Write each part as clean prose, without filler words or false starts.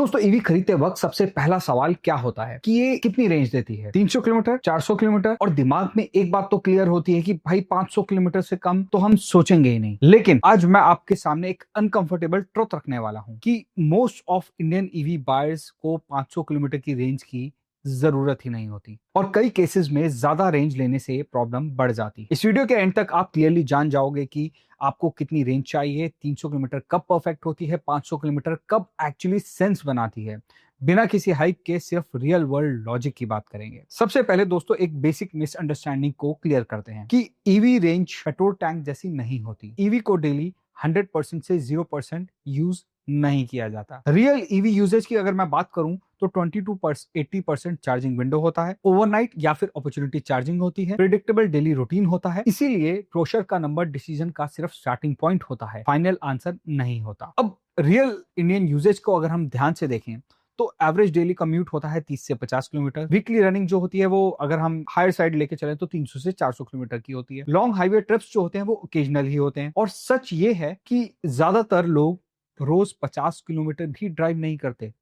दोस्तों ईवी खरीदते वक्त सबसे पहला सवाल क्या होता है कि ये कितनी रेंज देती है। 300 किलोमीटर, 400 किलोमीटर, और दिमाग में एक बात तो क्लियर होती है कि भाई 500 किलोमीटर से कम तो हम सोचेंगे ही नहीं। लेकिन आज मैं आपके सामने एक अनकंफर्टेबल ट्रुथ रखने वाला हूं कि most of Indian EV buyers को 500 किलोमीटर की रेंज की जरूरत ही नहीं होती और कई केसेस में ज्यादा रेंज लेने से प्रॉब्लम बढ़ जाती है। इस वीडियो के एंड तक आप क्लियरली जान जाओगे कि आपको कितनी रेंज चाहिए, 300 किलोमीटर कब परफेक्ट होती है, 500 किलोमीटर कब एक्चुअली सेंस बनाती है। बिना किसी हाइप के सिर्फ रियल वर्ल्ड लॉजिक की बात करेंगे। सबसे पहले दोस्तों एक बेसिक मिसअंडरस्टैंडिंग को क्लियर करते हैं कि ईवी रेंज पेट्रोल टैंक जैसी नहीं होती। ईवी को डेली 100% से 0% यूज नहीं किया जाता। रियल ईवी यूजेज की अगर मैं बात करूं तो 20% चार्जिंग विंडो होता है, ओवरनाइट या फिर अपॉर्चुनिटी चार्जिंग होती है, प्रिडिक्टेबल डेली रूटीन होता है। इसीलिए क्लोजर का नंबर डिसीजन का सिर्फ स्टार्टिंग पॉइंट होता है, फाइनल आंसर नहीं होता। अब रियल इंडियन यूजेज को अगर हम ध्यान से देखें तो एवरेज डेली कम्यूट होता है 30 से 50 किलोमीटर। वीकली रनिंग जो होती है वो अगर हम हायर साइड लेके चले तो 300 से 400 किलोमीटर की होती है। लॉन्ग हाईवे ट्रिप्स जो होते हैं वो ओकेजनल ही होते हैं। और सच ये है कि ज्यादातर लोग रोज 50 किलोमीटर भी ड्राइव नहीं करते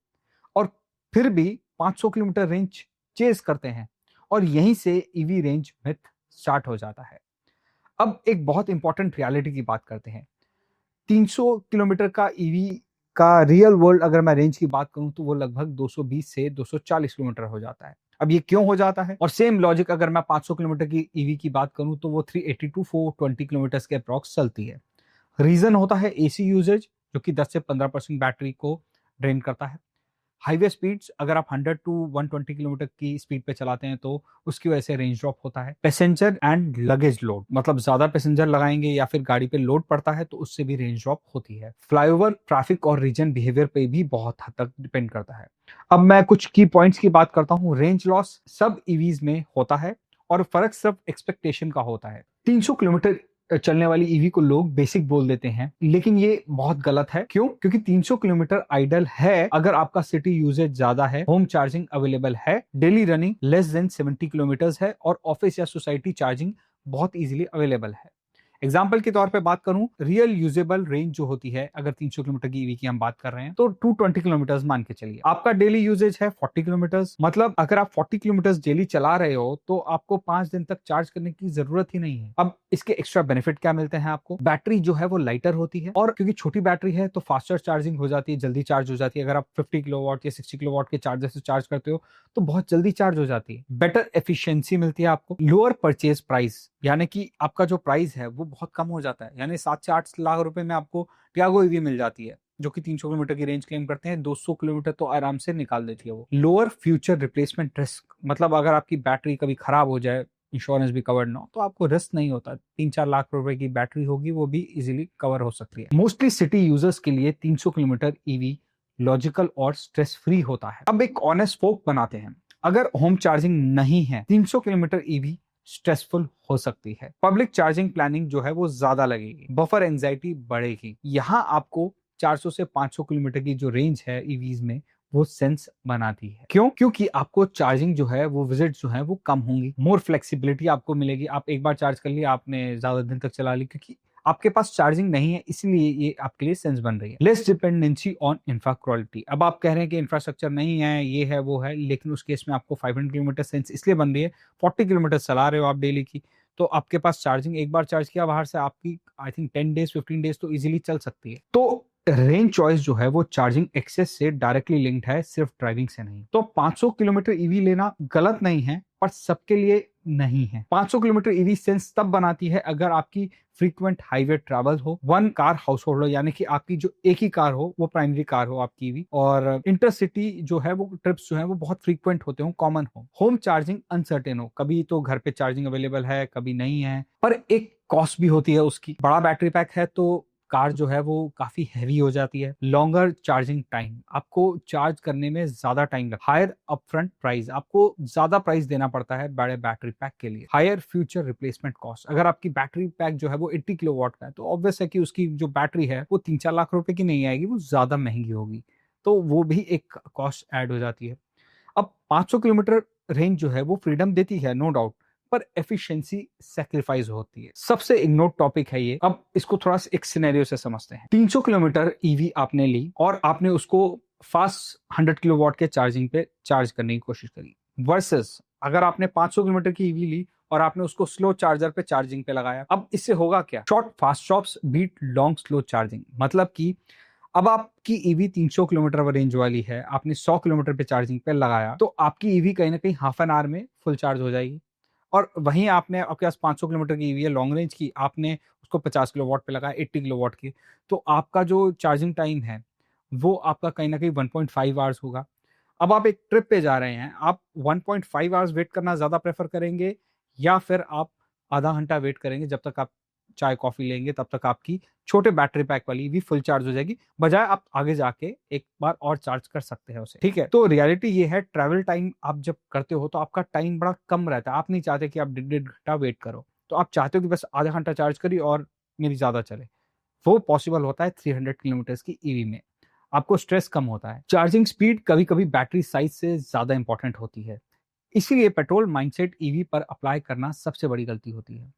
और फिर भी 500 किलोमीटर रेंज चेस करते हैं, और यहीं से ईवी रेंज मिथ स्टार्ट हो जाता है। अब एक बहुत इंपॉर्टेंट रियलिटी की बात करते हैं। 300 किलोमीटर का ईवी का रियल वर्ल्ड अगर मैं रेंज की बात करूं तो वो लगभग 220 से 240 किलोमीटर हो जाता है। अब ये क्यों हो जाता है? और सेम लॉजिक अगर मैं 500 किलोमीटर की ईवी की बात करूं तो वो 380 टू 420 किलोमीटर के अप्रॉक्स चलती है। रीजन होता है एसी यूजेज, जो कि 10 से 15% बैटरी को ड्रेन करता है। हाईवे स्पीड्स अगर आप 100 टू 120 किलोमीटर की स्पीड पे चलाते हैं तो उसकी वजह से रेंज ड्रॉप होता है। पैसेंजर एंड लगेज लोड, मतलब ज्यादा पैसेंजर लगाएंगे या फिर गाड़ी पे लोड पड़ता है तो उससे भी रेंज ड्रॉप होती है। फ्लाईओवर, ट्रैफिक और रीजन बिहेवियर पे भी बहुत हद तक डिपेंड करता है। अब मैं कुछ की पॉइंट्स की बात करता हूँ। रेंज लॉस सब ईवीज में होता है और फर्क सिर्फ एक्सपेक्टेशन का होता है। 300 किलोमीटर चलने वाली ईवी को लोग बेसिक बोल देते हैं, लेकिन ये बहुत गलत है। क्यों? क्योंकि 300 किलोमीटर आइडल है अगर आपका सिटी यूजेज ज्यादा है, होम चार्जिंग अवेलेबल है, daily running less than 70 kilometre है और ऑफिस या सोसाइटी चार्जिंग बहुत इजीली अवेलेबल है। एग्जाम्पल के तौर पे बात करूं, रियल यूजेबल रेंज जो होती है अगर 300 किलोमीटर की ईवी की हम बात कर रहे हैं तो 220 किलोमीटर मान के चलिए। आपका डेली यूजेज है 40 किलोमीटर, मतलब अगर आप 40 किलोमीटर डेली चला रहे हो तो आपको 5 दिन तक चार्ज करने की जरूरत ही नहीं है। अब इसके एक्स्ट्रा बेनिफिट क्या मिलते हैं आपको? बैटरी जो है वो लाइटर होती है और क्योंकि छोटी बैटरी है तो फास्टर चार्जिंग हो जाती है, जल्दी चार्ज हो जाती है। अगर आप 50 किलोवाट या 60 किलोवाट के चार्जर से चार्ज करते हो तो बहुत जल्दी चार्ज हो जाती है। बेटर एफिशिएंसी मिलती है आपको। लोअर परचेज प्राइस, यानी कि आपका जो प्राइस है वो बहुत कम हो जाता है, यानी 7 से 8 लाख रुपए में आपको टियागो ईवी मिल जाती है जो कि 300 किलोमीटर की रेंज क्लेम करते हैं। 200 किलोमीटर तो आराम से निकाल देती है वो। लोअर फ्यूचर रिप्लेसमेंट रिस्क, मतलब अगर आपकी बैटरी कभी खराब हो जाए, इंश्योरेंस भी कवर्ड ना हो, तो आपको रिस्क नहीं होता। 3-4 लाख रुपए की बैटरी होगी, वो भी इजीली कवर हो सकती है। मोस्टली सिटी यूजर्स के लिए 300 किलोमीटर ईवी लॉजिकल और स्ट्रेस फ्री होता है। अब एक ऑनेस्ट फोक बनाते हैं। अगर होम चार्जिंग नहीं है, 300 किलोमीटर ईवी स्ट्रेसफुल हो सकती है। पब्लिक चार्जिंग प्लानिंग जो है वो ज्यादा लगेगी, बफर एंजाइटी बढ़ेगी। यहाँ आपको 400 से 500 किलोमीटर की जो रेंज है ईवीज में वो सेंस बनाती है। क्यों? क्योंकि आपको चार्जिंग जो है वो विजिट जो है वो कम होंगी, मोर फ्लेक्सिबिलिटी आपको मिलेगी। आप एक बार चार्ज कर लिया, आपने ज्यादा दिन तक चला ली, क्योंकि आपके पास चार्जिंग नहीं है, इसलिए ये आपके लिए सेंस बन रही है। Less dependency on infra quality. अब आप कह रहे हैं कि इंफ्रास्ट्रक्चर नहीं है, ये है वो है, लेकिन उस केस में आपको 500 किलोमीटर सेंस इसलिए बन रही है, 40 किलोमीटर चला रहे हो आप डेली की, तो आपके पास चार्जिंग एक बार चार्ज किया बाहर से आपकी आई थिंक 10 डेज 15 डेज तो इजीली चल सकती है। तो रेंज चॉइस जो है वो चार्जिंग एक्सेस से डायरेक्टली लिंक्ड है, सिर्फ ड्राइविंग से नहीं। तो 500 किलोमीटर ईवी लेना गलत नहीं है, पर सबके लिए नहीं है। 500 किलोमीटर ईवी सेंस तब बनाती है अगर आपकी फ्रीक्वेंट हाईवे ट्रैवल हो, वन कार हाउस होल्ड हो, यानी कि आपकी जो एक ही कार हो वो प्राइमरी कार हो आपकी ईवी, और इंटरसिटी जो है वो ट्रिप्स जो है वो बहुत फ्रीक्वेंट होते हो, कॉमन हो। होम चार्जिंग अनसर्टेन हो, कभी तो घर पे चार्जिंग अवेलेबल है, कभी नहीं है, पर एक कॉस्ट भी होती है उसकी। बड़ा बैटरी पैक है तो कार जो है वो काफी हैवी हो जाती है। लॉन्गर चार्जिंग टाइम, आपको चार्ज करने में ज्यादा टाइम लगता है। हायर अपफ्रंट प्राइस, आपको ज्यादा प्राइस देना पड़ता है बड़े बैटरी पैक के लिए। हायर फ्यूचर रिप्लेसमेंट कॉस्ट, अगर आपकी बैटरी पैक जो है वो 80 किलोवाट का है तो ऑब्वियस है कि उसकी जो बैटरी है वो 3-4 लाख रुपए की नहीं आएगी, वो ज्यादा महंगी होगी, तो वो भी एक कॉस्ट ऐड हो जाती है। अब 500 किलोमीटर रेंज जो है वो फ्रीडम देती है, नो डाउट, पर एफिशिएंसी सैक्रिफाइस होती है। सबसे इग्नोर्ड टॉपिक है ये। अब इसको थोड़ा सा एक सिनेरियो से समझते हैं। 300 किलोमीटर ईवी आपने ली और आपने उसको फास्ट 100 किलोवाट के चार्जिंग पे चार्ज करने की कोशिश करी, वर्सेस अगर आपने 500 किलोमीटर की ईवी ली और आपने उसको स्लो चार्जर पे चार्जिंग पे लगाया। अब इससे होगा क्या? Short fast stops beat long slow charging. मतलब कि अब आपकी ईवी 300 किलोमीटर रेंज वाली है, आपने 100 किलोमीटर पे चार्जिंग पे लगाया, तो आपकी ईवी कहीं ना कहीं हाफ एन आवर में फुल चार्ज हो जाएगी। और वहीं आपने, आपके पास 500 किलोमीटर की ईवी है लॉन्ग रेंज की, आपने उसको 50 किलोवाट पे लगाया, 80 किलोवाट की, तो आपका जो चार्जिंग टाइम है वो आपका कहीं ना कहीं 1.5 आवर्स होगा। अब आप एक ट्रिप पे जा रहे हैं, आप 1.5 आवर्स वेट करना ज़्यादा प्रेफर करेंगे या फिर आप आधा घंटा वेट करेंगे जब तक आप चाय कॉफ़ी लेंगे, तब तक आपकी छोटे बैटरी पैक वाली भी फुल चार्ज हो जाएगी, बजाय आप आगे जाके एक बार और चार्ज कर सकते हैं उसे। ठीक है, तो रियलिटी ये है, ट्रैवल टाइम आप जब करते हो तो आपका टाइम बड़ा कम रहता है। आप नहीं चाहते कि आप 1.5 घंटा वेट करो, तो आप चाहते हो कि बस आधा घंटा चार्ज करिए और मेरी ज़्यादा चले। वो पॉसिबल होता है 300 किलोमीटर्स की ईवी में। आपको स्ट्रेस कम होता है। चार्जिंग स्पीड कभी-कभी बैटरी साइज से ज़्यादा इंपॉर्टेंट होती है। इसीलिए पेट्रोल माइंडसेट ईवी पर अप्लाई करना सबसे बड़ी गलती होती है।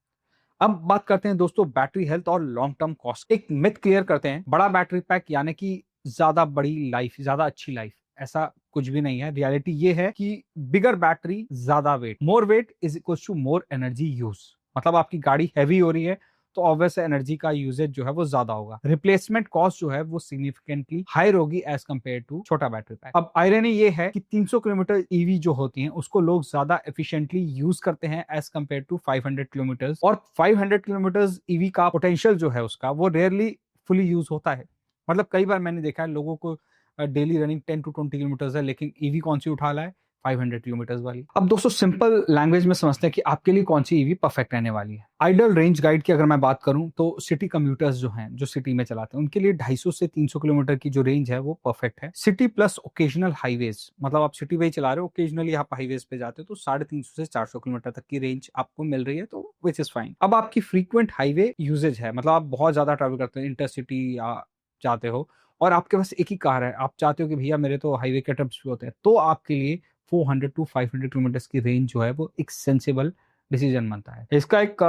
अब बात करते हैं दोस्तों बैटरी हेल्थ और लॉन्ग टर्म कॉस्ट। एक मिथ क्लियर करते हैं, बड़ा बैटरी पैक यानी कि ज़्यादा बड़ी लाइफ, ज़्यादा अच्छी लाइफ। ऐसा कुछ भी नहीं है। रियलिटी ये है कि बिगर बैटरी, ज़्यादा weight. More weight is equals to more energy use. मतलब आपकी गाड़ी हैवी हो रही है तो ऑब्वियस एनर्जी का यूजेज जो है वो ज्यादा होगा। रिप्लेसमेंट कॉस्ट जो है वो सिग्निफिकेंटली हायर होगी एज कंपेयर टू छोटा बैटरी पैक। अब आयरनी ये है कि 300 किलोमीटर ईवी जो होती हैं उसको लोग ज्यादा एफिशिएंटली यूज करते हैं एज कंपेयर टू 500 किलोमीटर, और 500 किलोमीटर ईवी का पोटेंशियल जो है उसका वो रेयरली फुली यूज होता है। मतलब कई बार मैंने देखा है लोगों को डेली रनिंग 10 to 20 किलोमीटर है, लेकिन ईवी कौन सी उठा ला है? 500 किलोमीटर वाली। अब दोस्तों सिंपल लैंग्वेज में समझते हैं कि आपके लिए कौन सी ईवी परफेक्ट रहने वाली है। आइडल रेंज गाइड की अगर मैं बात करूं तो सिटी कम्यूटर्स जो हैं, जो सिटी में चलाते हैं, उनके लिए 250 से 300 किलोमीटर की जो रेंज है वो परफेक्ट है। सिटी प्लस ओकेजनल हाईवेज, मतलब आप सिटी पे ही चला रहे हो, ओकेजनली आप हाईवेज पे जाते हो, तो 350 से 400 किलोमीटर तक की रेंज आपको मिल रही है, तो विच इज फाइन। अब आपकी फ्रीक्वेंट हाईवे यूजेज है, मतलब आप बहुत ज्यादा ट्रैवल करते हैं, इंटरसिटी या जाते हो और आपके पास एक ही कार है, आप चाहते हो कि भैया मेरे तो हाईवे के ट्रिप्स भी होते हैं, तो आपके लिए 400 टू 500 किलोमीटर की रेंज जो है वो एक सेंसिबल डिसीजन बनता है। इसका एक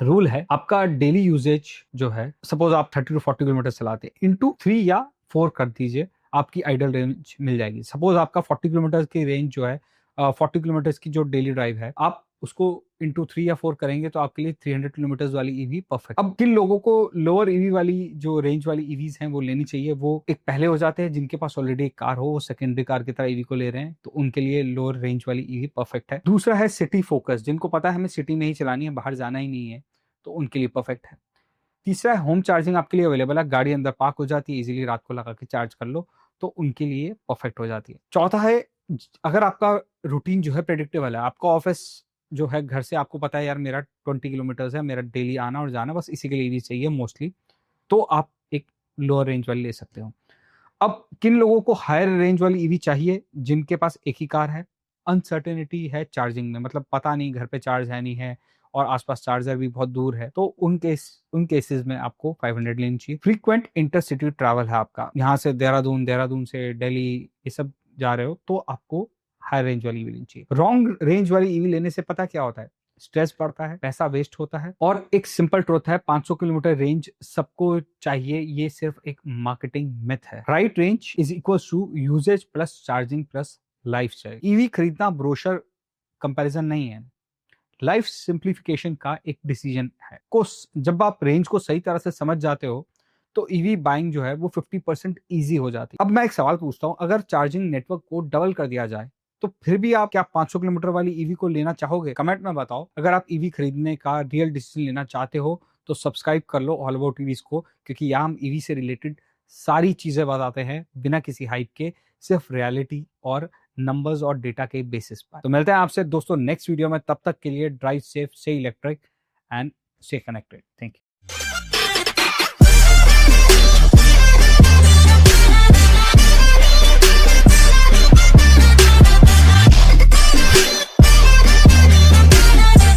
रूल है, आपका डेली यूजेज जो है, सपोज आप 30 टू 40 किलोमीटर चलाते हैं, इंटू 3 या 4 कर दीजिए, आपकी आइडल रेंज मिल जाएगी। सपोज आपका 40 किलोमीटर की रेंज जो है, 40 किलोमीटर की जो डेली ड्राइव है, आप उसको इंटू 3 या 4 करेंगे तो आपके लिए 300 किलोमीटर वाली ईवी परफेक्ट। अब किन लोगों को लोअर ईवी वाली जो रेंज वाली ईवीज हैं वो लेनी चाहिए? वो एक पहले हो जाते हैं जिनके पास ऑलरेडी एक कार हो, वो सेकेंडरी कार की तरह ईवी को ले रहे हैं, तो उनके लिए लोअर रेंज वाली ईवी परफेक्ट है। दूसरा है सिटी फोकस, जिनको पता है हमें सिटी में ही चलानी है, बाहर जाना ही नहीं है, तो उनके लिए परफेक्ट है। तीसरा है होम चार्जिंग आपके लिए अवेलेबल है, गाड़ी अंदर पार्क हो जाती है, इजीली रात को लगा के चार्ज कर लो, तो उनके लिए परफेक्ट हो जाती है। चौथा है, अगर आपका रूटीन जो है प्रेडिक्टेबल है, आपका ऑफिस जो है घर से आपको पता है यार मेरा 20 किलोमीटर है, मेरा डेली आना और जाना, बस इसी के लिए ईवी चाहिए मोस्टली, तो आप एक लोअर रेंज वाली ले सकते हो। अब किन लोगों को हायर रेंज वाली ईवी चाहिए? जिनके पास एक ही कार है, अनसर्टेनिटी है चार्जिंग में, मतलब पता नहीं घर पे चार्ज है नहीं है और आसपास चार्जर भी बहुत दूर है, तो उन केसेस में आपको 500 लेनी चाहिए। फ्रीक्वेंट इंटरसिटी ट्रैवल है आपका, यहाँ से देहरादून, देहरादून से दिल्ली, ये सब जा रहे हो, तो आपको हाई रेंज वाली ईवी लेनी चाहिए। रॉन्ग रेंज वाली ईवी लेने से पता क्या होता है? स्ट्रेस बढ़ता है, पैसा वेस्ट होता है, और एक सिंपल ट्रूथ है, 500 किलोमीटर रेंज सबको चाहिए, ये सिर्फ एक मार्केटिंग मिथ है। Right range is equal to usages plus charging plus lifestyle. EV खरीदना ब्रोशर कंपैरिजन नहीं है, लाइफ सिंप्लीफिकेशन का एक डिसीजन है। जब आप रेंज को सही तरह से समझ जाते हो तो ईवी बाइंग जो है वो 50% ईजी हो जाती है। अब मैं एक सवाल पूछता हूं, अगर चार्जिंग नेटवर्क को डबल कर दिया जाए तो फिर भी आप क्या 500 किलोमीटर वाली ईवी को लेना चाहोगे? कमेंट में बताओ। अगर आप ईवी खरीदने का रियल डिसीजन लेना चाहते हो तो सब्सक्राइब कर लो ऑल अबाउट ईवीज को, क्योंकि यहाँ हम ईवी से रिलेटेड सारी चीजें बताते हैं बिना किसी हाइप के, सिर्फ रियलिटी और नंबर्स और डेटा के बेसिस पर। तो मिलते हैं आपसे दोस्तों नेक्स्ट वीडियो में, तब तक के लिए drive safe, stay electric and stay connected. Thank you.